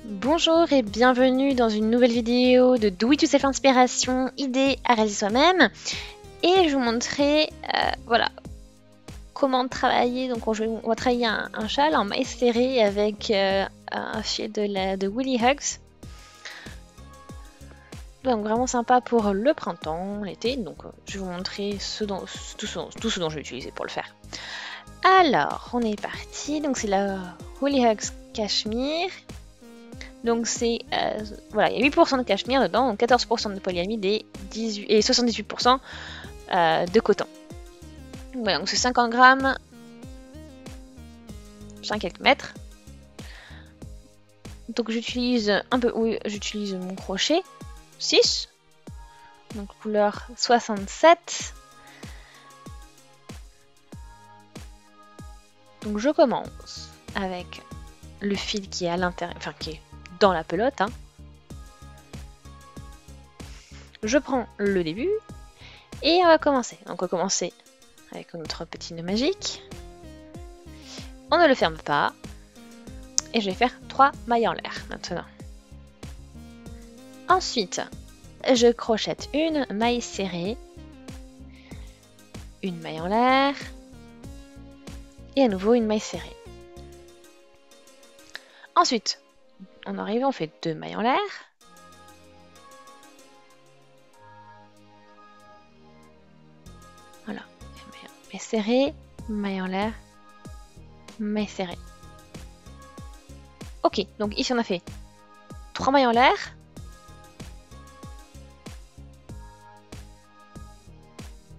Bonjour et bienvenue dans une nouvelle vidéo de Do It Yourself Inspiration, idée à réaliser soi-même. Et je vais vous montrer voilà, comment travailler. Donc on va travailler un châle en maille serrée avec un fil de Woolly Hugs. Donc vraiment sympa pour le printemps, l'été. Donc je vais vous montrer tout ce dont je vais utiliser pour le faire. Alors, on est parti. Donc c'est la Woolly Hugs Cachemire. Donc c'est voilà, il y a 8% de cachemire dedans, donc 14% de polyamide et 78% de coton. Voilà, donc c'est 50 grammes, 5 quelques mètres. Donc j'utilise j'utilise mon crochet 6, donc couleur 67. Donc je commence avec le fil qui est à l'intérieur, enfin qui est dans la pelote. Je prends le début et on va commencer. Donc on va commencer avec notre petit nœud magique. On ne le ferme pas. Et je vais faire 3 mailles en l'air maintenant. Ensuite, je crochette une maille serrée, une maille en l'air et à nouveau une maille serrée. Ensuite, on arrive, on fait 2 mailles en l'air. Voilà, maille serrée, maille en l'air, maille serrée. Ok, donc ici on a fait 3 mailles en l'air.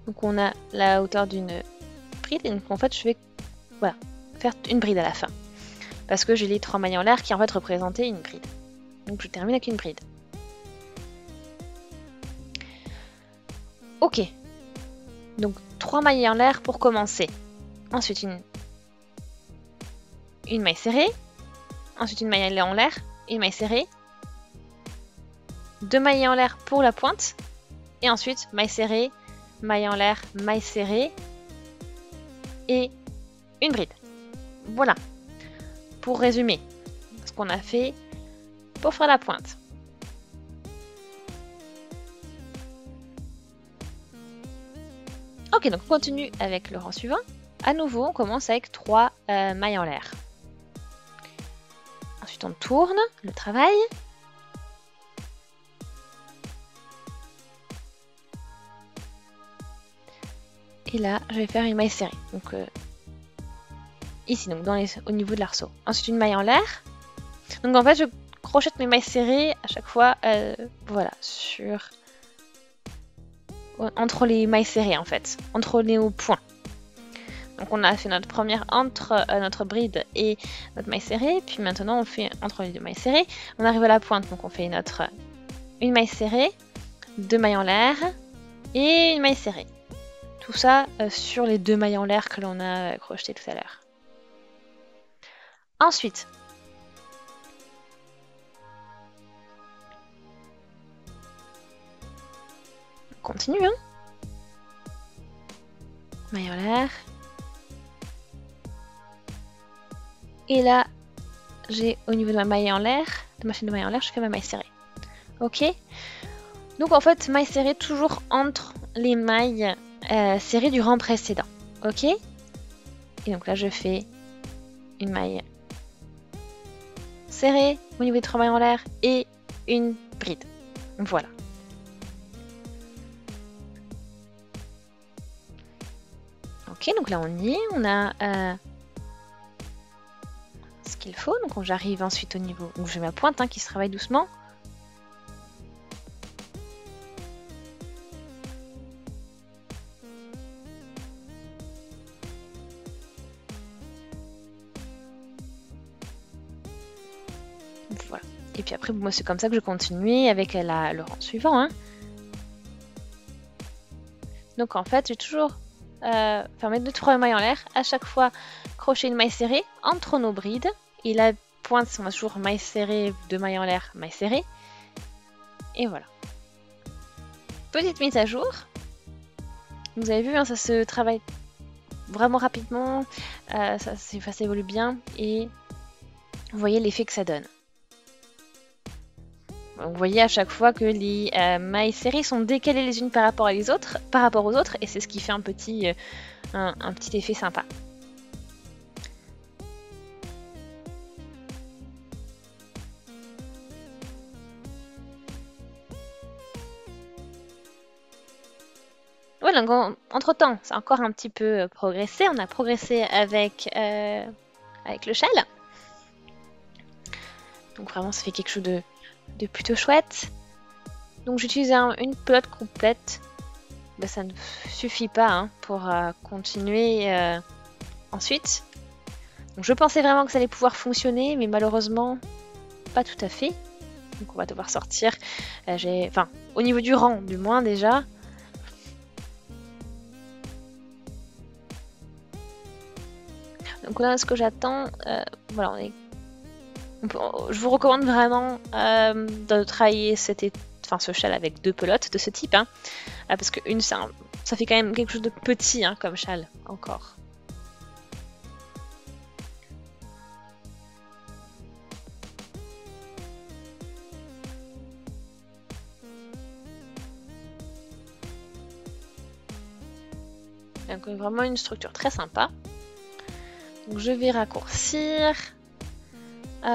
Donc on a la hauteur d'une bride et donc en fait je vais faire une bride à la fin. Parce que j'ai les 3 mailles en l'air qui en fait représentaient une bride. Donc je termine avec une bride. Ok. Donc 3 mailles en l'air pour commencer. Ensuite une maille serrée. Ensuite une maille en l'air, une maille serrée. 2 mailles en l'air pour la pointe. Et ensuite maille serrée, maille en l'air, maille serrée. Et une bride. Voilà. Pour résumer ce qu'on a fait pour faire la pointe. Ok, donc on continue avec le rang suivant. À nouveau, on commence avec 3 mailles en l'air. Ensuite, on tourne le travail. Et là, je vais faire une maille serrée. Donc, ici, donc au niveau de l'arceau. Ensuite, une maille en l'air. Donc, en fait, je crochette mes mailles serrées à chaque fois, voilà, entre les mailles serrées, en fait, entre les points. Donc, on a fait notre première entre notre bride et notre maille serrée. Puis maintenant, on fait entre les deux mailles serrées. On arrive à la pointe, donc on fait une maille serrée, 2 mailles en l'air et une maille serrée. Tout ça sur les 2 mailles en l'air que l'on a crochetées tout à l'heure. Ensuite, on continue. Maille en l'air. Et là, j'ai au niveau de ma maille en l'air, de ma chaîne de maille en l'air, je fais ma maille serrée. Ok. Donc en fait, maille serrée toujours entre les mailles serrées du rang précédent. Ok. Et donc là, je fais une maille serrée au niveau des 3 mailles en l'air et une bride. Voilà. Ok, donc là on y est, on a ce qu'il faut. Donc j'arrive ensuite au niveau, donc j'ai ma pointe qui se travaille doucement. Voilà. Et puis après, moi c'est comme ça que je continue avec le rang suivant. Donc en fait, j'ai toujours faire mes 2-3 mailles en l'air, à chaque fois crochet une maille serrée entre nos brides, et la pointe, on a toujours maille serrée, 2 mailles en l'air, maille serrée, et voilà. Petite mise à jour, vous avez vu, ça se travaille vraiment rapidement, ça évolue bien, et vous voyez l'effet que ça donne. Donc, vous voyez à chaque fois que les mailles serrées sont décalées les unes par rapport aux autres, et c'est ce qui fait un petit effet sympa. Voilà, donc entre-temps, ça a encore un petit peu progressé. On a progressé avec le châle. Donc vraiment, ça fait quelque chose de plutôt chouette. Donc j'utilise une pelote complète. Ben, ça ne suffit pas hein, pour continuer ensuite. Donc je pensais vraiment que ça allait pouvoir fonctionner, mais malheureusement, pas tout à fait. Donc on va devoir sortir. Enfin, au niveau du rang, du moins déjà. Donc là, ce que j'attends, voilà, je vous recommande vraiment de travailler ce châle avec 2 pelotes de ce type, hein, parce que ça fait quand même quelque chose de petit hein, comme châle encore. Donc vraiment une structure très sympa. Donc je vais raccourcir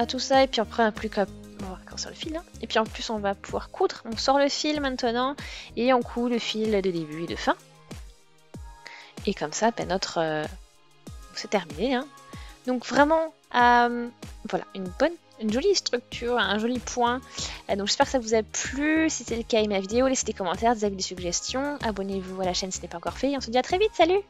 tout ça et puis après plus qu'à on va raccourcir le fil. Hein. Et puis en plus on va pouvoir coudre. On sort le fil maintenant et on coud le fil de début et de fin. Et comme ça, ben, c'est terminé. Hein. Donc vraiment, voilà, une jolie structure, un joli point. Donc j'espère que ça vous a plu. Si c'est le cas, aimez la vidéo, laissez des commentaires, des avis, des suggestions. Abonnez-vous à la chaîne si ce n'est pas encore fait. Et on se dit à très vite, salut!